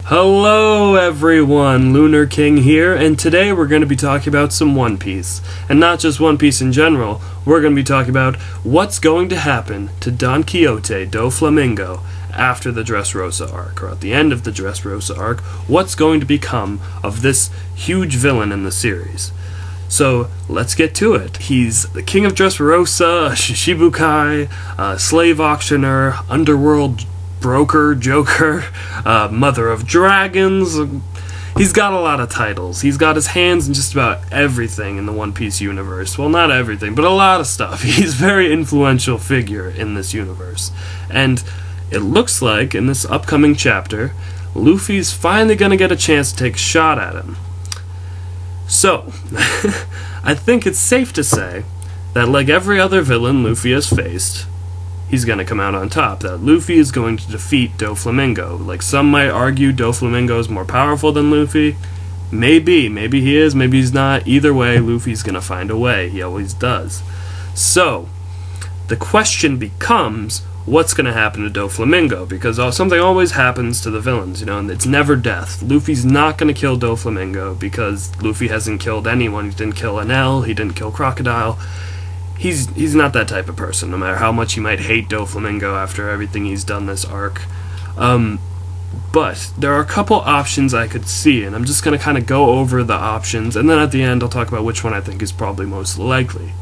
Hello everyone, Lunar King here, and today we're going to be talking about some One Piece. And not just One Piece in general, we're going to be talking about what's going to happen to Don Quixote Doflamingo after the Dressrosa arc, or at the end of the Dressrosa arc. What's going to become of this huge villain in the series? So, let's get to it. He's the king of Dressrosa, a Shishibukai, a slave auctioneer, underworld broker, joker, mother of dragons. He's got a lot of titles. He's got his hands in just about everything in the One Piece universe. Well, not everything, but a lot of stuff. He's a very influential figure in this universe. And it looks like, in this upcoming chapter, Luffy's finally gonna get a chance to take a shot at him. So, I think it's safe to say that like every other villain Luffy has faced, he's going to come out on top, that Luffy is going to defeat Doflamingo. Like, some might argue Doflamingo is more powerful than Luffy. Maybe he is, maybe he's not. Either way, Luffy's going to find a way. He always does. So, the question becomes, what's going to happen to Doflamingo? Because something always happens to the villains, you know, and it's never death. Luffy's not going to kill Doflamingo because Luffy hasn't killed anyone. He didn't kill Enel, he didn't kill Crocodile. He's not that type of person, no matter how much he might hate Doflamingo after everything he's done this arc. But there are a couple options I could see, and I'm just going to kind of go over the options, and then at the end I'll talk about which one I think is probably most likely.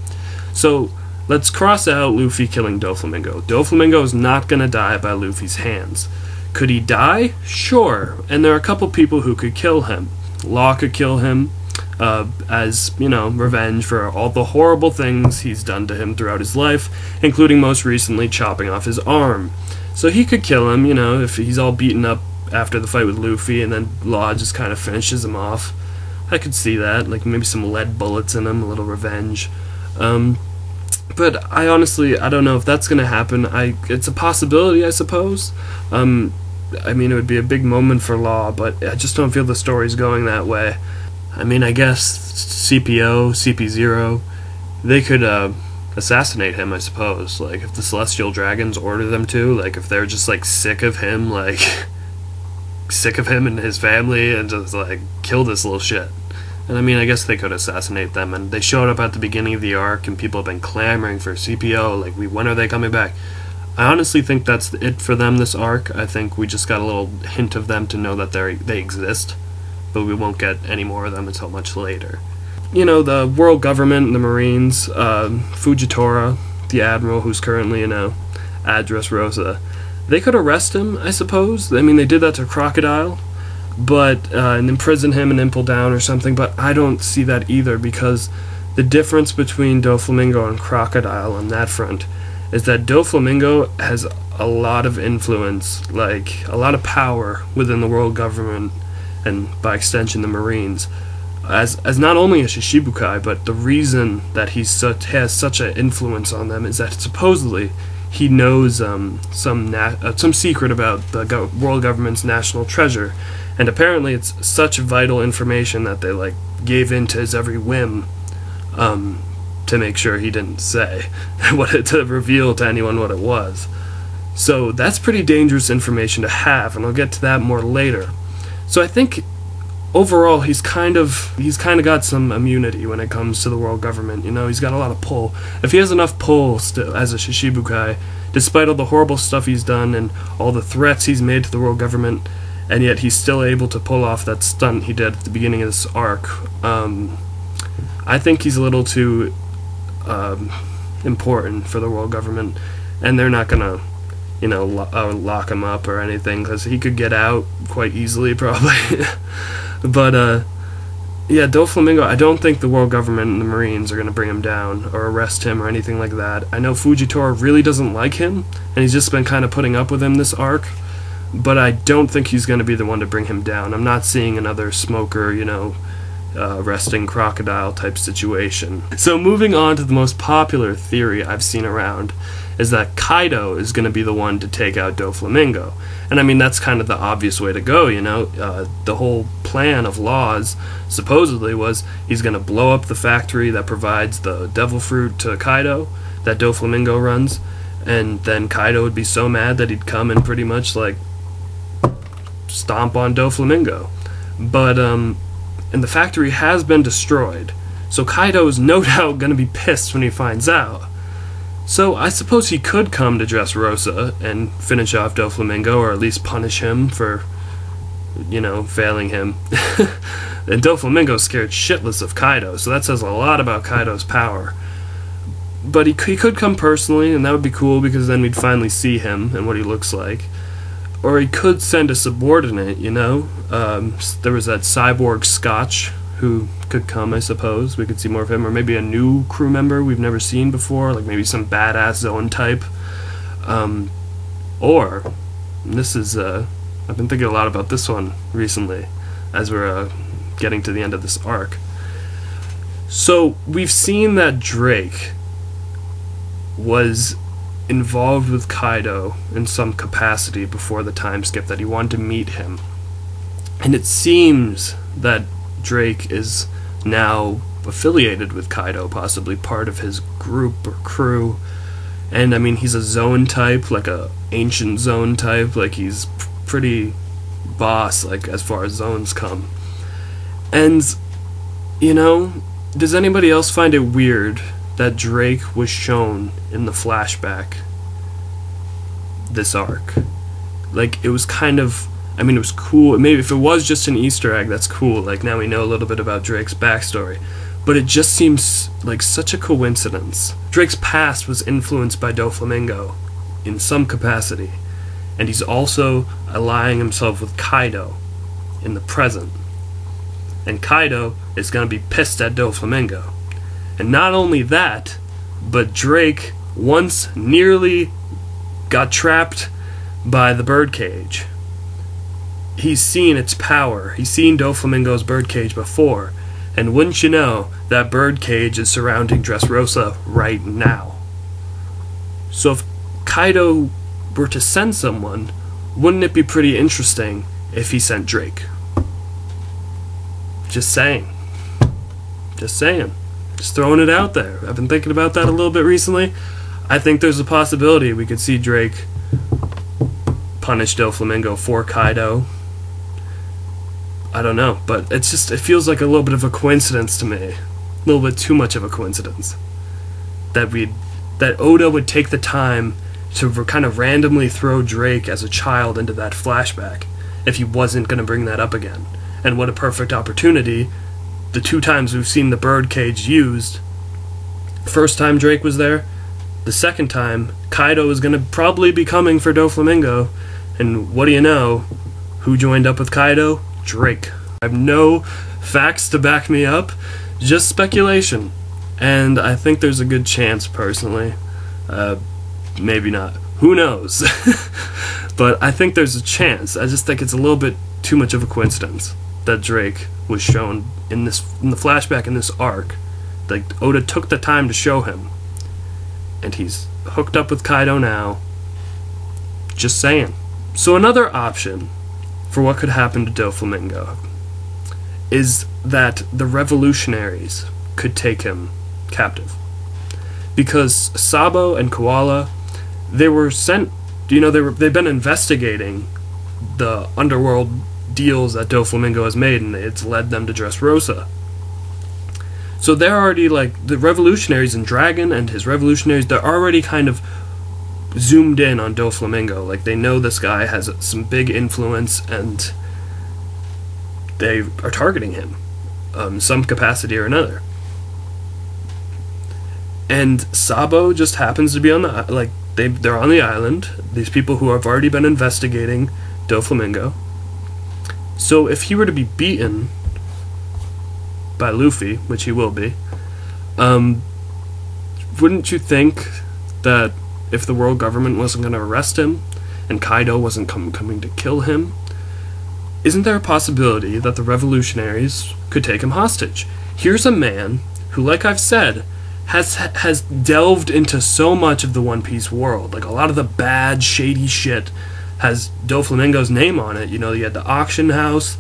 So, let's cross out Luffy killing Doflamingo. Doflamingo is not going to die by Luffy's hands. Could he die? Sure, and there are a couple people who could kill him. Law could kill him, as, you know, revenge for all the horrible things he's done to him throughout his life, including most recently chopping off his arm. So he could kill him, you know, if he's all beaten up after the fight with Luffy, and then Law just kind of finishes him off. I could see that, like maybe some lead bullets in him, a little revenge. But I don't know if that's gonna happen. It's a possibility, I suppose. I mean, it would be a big moment for Law, but I just don't feel the story's going that way. I mean, I guess CPO, CP0, they could assassinate him, I suppose. Like, if the Celestial Dragons order them to, like, if they're just, like, sick of him and his family, and just, like, kill this little shit. And I mean, I guess they could assassinate them, and they showed up at the beginning of the arc, and people have been clamoring for CPO, like, when are they coming back? I honestly think that's it for them this arc. I think we just got a little hint of them to know that they exist. But we won't get any more of them until much later. You know, the world government, the Marines, Fujitora, the Admiral, who's currently, you know, at Dressrosa, they could arrest him, I suppose. I mean, they did that to Crocodile, but and imprison him and Impel Down or something, but I don't see that either, because the difference between Doflamingo and Crocodile on that front is that Doflamingo has a lot of influence, like, a lot of power within the world government, and by extension the Marines, as not only a Shishibukai, but the reason that he has such an influence on them is that supposedly he knows some secret about the world government's national treasure, and apparently it's such vital information that they like gave in to his every whim to make sure he didn't say to reveal to anyone what it was. So that's pretty dangerous information to have, and I'll get to that more later. So I think overall he's kind of got some immunity when it comes to the world government. You know, he's got a lot of pull. If he has enough pull still as a Shishibukai, despite all the horrible stuff he's done and all the threats he's made to the world government, and yet he's still able to pull off that stunt he did at the beginning of this arc, I think he's a little too important for the world government, and they're not gonna, you know, lock him up or anything, because he could get out quite easily, probably. But, yeah, Doflamingo, I don't think the world government and the Marines are going to bring him down or arrest him or anything like that. I know Fujitora really doesn't like him, and he's just been kind of putting up with him this arc, but I don't think he's going to be the one to bring him down. I'm not seeing another smoker, you know, arresting Crocodile type situation. So moving on to the most popular theory I've seen around is that Kaido is going to be the one to take out Doflamingo. And I mean, that's kind of the obvious way to go, you know. The whole plan of Laws supposedly was he's going to blow up the factory that provides the devil fruit to Kaido that Doflamingo runs, and then Kaido would be so mad that he'd come and pretty much like stomp on Doflamingo. But, and the factory has been destroyed, so Kaido is no doubt going to be pissed when he finds out. So I suppose he could come to Dressrosa and finish off Doflamingo, or at least punish him for, you know, failing him. And Doflamingo's scared shitless of Kaido, so that says a lot about Kaido's power. But he could come personally, and that would be cool, because then we'd finally see him and what he looks like. Or he could send a subordinate, you know? There was that cyborg Scotch who could come, I suppose. We could see more of him. Or maybe a new crew member we've never seen before, like maybe some badass Zone type. Or, and this is, I've been thinking a lot about this one recently, as we're getting to the end of this arc. So, we've seen that Drake was involved with Kaido in some capacity before the time skip, that he wanted to meet him. And it seems that Drake is now affiliated with Kaido, possibly part of his group or crew. And I mean, he's a Zone type, like a ancient Zone type, like he's pretty boss, like as far as Zones come. And, you know, does anybody else find it weird that Drake was shown in the flashback this arc? Like, it was kind of, I mean, it was cool. Maybe if it was just an Easter egg, that's cool. Like, now we know a little bit about Drake's backstory. But it just seems like such a coincidence. Drake's past was influenced by Doflamingo in some capacity. And he's also allying himself with Kaido in the present. And Kaido is going to be pissed at Doflamingo. And not only that, but Drake once nearly got trapped by the birdcage. He's seen its power. He's seen Doflamingo's birdcage before. And wouldn't you know, that birdcage is surrounding Dressrosa right now. So if Kaido were to send someone, wouldn't it be pretty interesting if he sent Drake? Just saying. Just saying. Just throwing it out there. I've been thinking about that a little bit recently. I think there's a possibility we could see Drake punish Doflamingo for Kaido. I don't know, but it's just, it feels like a little bit of a coincidence to me. A little bit too much of a coincidence. That Oda would take the time to kind of randomly throw Drake as a child into that flashback if he wasn't going to bring that up again. And what a perfect opportunity. The 2 times we've seen the birdcage used, the first time Drake was there, the second time Kaido is going to probably be coming for Doflamingo, and what do you know, who joined up with Kaido? Drake. I have no facts to back me up, just speculation, and I think there's a good chance, personally. Maybe not. Who knows? But I think there's a chance. I just think it's a little bit too much of a coincidence that Drake was shown in the flashback in this arc. Like, Oda took the time to show him, and he's hooked up with Kaido now. Just saying. So another option for what could happen to Doflamingo is that the revolutionaries could take him captive, because Sabo and Koala, they were sent, you know, they've been investigating the underworld deals that Doflamingo has made, and it's led them to Dressrosa. So they're already, like, the revolutionaries and Dragon and his revolutionaries, they're already kind of zoomed in on Doflamingo. Like, they know this guy has some big influence, and they are targeting him, some capacity or another. And Sabo just happens to be on the, like, they're on the island, these people who have already been investigating Doflamingo. So if he were to be beaten by Luffy, which he will be, wouldn't you think that if the world government wasn't going to arrest him, and Kaido wasn't coming to kill him, isn't there a possibility that the revolutionaries could take him hostage? Here's a man who, like I've said, has delved into so much of the One Piece world. Like, a lot of the bad, shady shit has Doflamingo's name on it. You know, you had the auction house,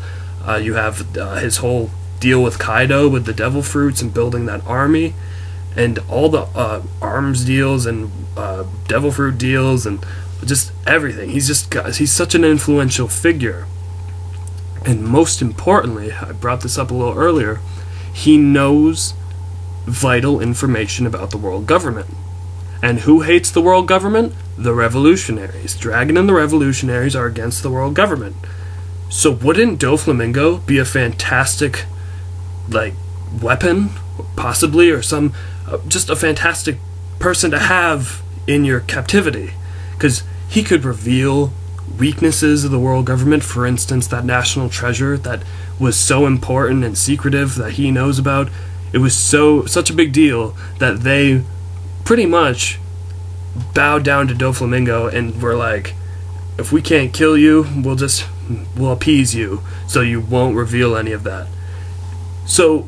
you have his whole deal with Kaido with the devil fruits and building that army, and all the arms deals and devil fruit deals and just everything. He's such an influential figure. And most importantly, I brought this up a little earlier, he knows vital information about the world government. And who hates the world government? The revolutionaries. Dragon and the revolutionaries are against the world government. So wouldn't Doflamingo be a fantastic, like, weapon, possibly, or some, just a fantastic person to have in your captivity? Because he could reveal weaknesses of the world government, for instance, that national treasure that was so important and secretive that he knows about. It was such a big deal that they pretty much bowed down to Doflamingo and were like, if we can't kill you, we'll appease you so you won't reveal any of that. So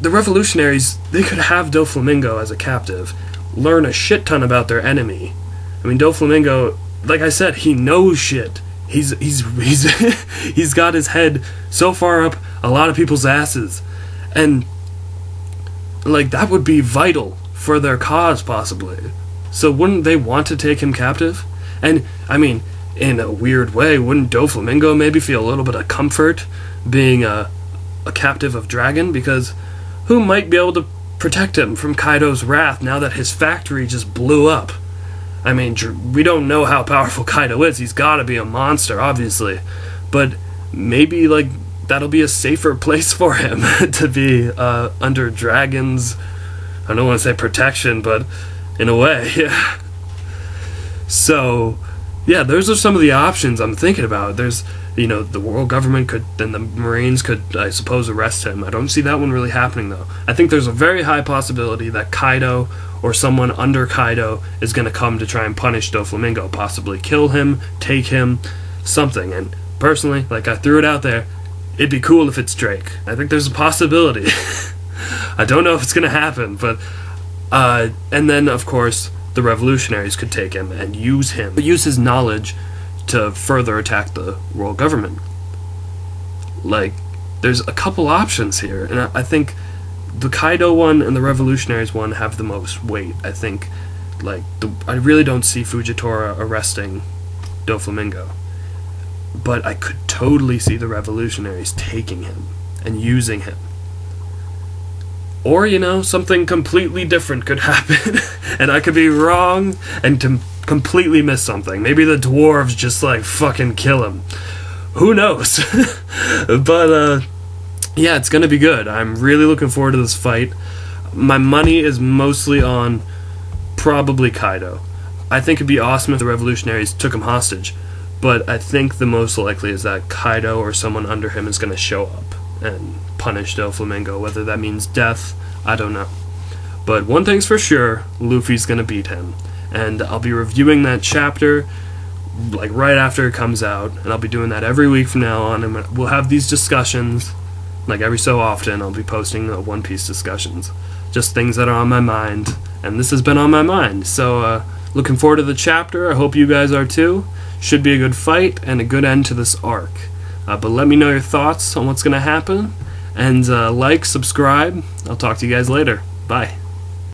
the revolutionaries, they could have Doflamingo as a captive, learn a shit ton about their enemy. I mean, Doflamingo, like I said, he knows shit. He's he's got his head so far up a lot of people's asses, and like that would be vital for their cause, possibly. So wouldn't they want to take him captive? And I mean, in a weird way, wouldn't Doflamingo maybe feel a little bit of comfort being a captive of Dragon? Because who might be able to protect him from Kaido's wrath now that his factory just blew up? I mean, we don't know how powerful Kaido is. He's got to be a monster, obviously. But maybe, like, that'll be a safer place for him to be under Dragon's, I don't want to say protection, but in a way, yeah. So, yeah, those are some of the options I'm thinking about. There's, you know, the world government could, and the Marines could, I suppose, arrest him. I don't see that one really happening, though. I think there's a very high possibility that Kaido or someone under Kaido is going to come to try and punish Doflamingo, possibly kill him, take him, something. And personally, like I threw it out there, it'd be cool if it's Drake. I think there's a possibility. I don't know if it's going to happen, but and then of course the revolutionaries could take him and use his knowledge to further attack the world government. Like, there's a couple options here, and I think the Kaido one and the revolutionaries one have the most weight. I think, like, I really don't see Fujitora arresting Doflamingo, but I could totally see the revolutionaries taking him and using him. Or, you know, something completely different could happen, and I could be wrong and completely miss something. Maybe the dwarves just, like, fucking kill him. Who knows? But, yeah, it's gonna be good. I'm really looking forward to this fight. My money is mostly on probably Kaido. I think it'd be awesome if the revolutionaries took him hostage, but I think the most likely is that Kaido or someone under him is gonna show up and punish Doflamingo. Whether that means death, I don't know. But one thing's for sure, Luffy's gonna beat him. And I'll be reviewing that chapter like right after it comes out, and I'll be doing that every week from now on, and we'll have these discussions like every so often. I'll be posting One Piece discussions, just things that are on my mind, and this has been on my mind. So looking forward to the chapter. I hope you guys are too. Should be a good fight and a good end to this arc. But let me know your thoughts on what's going to happen, and like, subscribe. I'll talk to you guys later. Bye.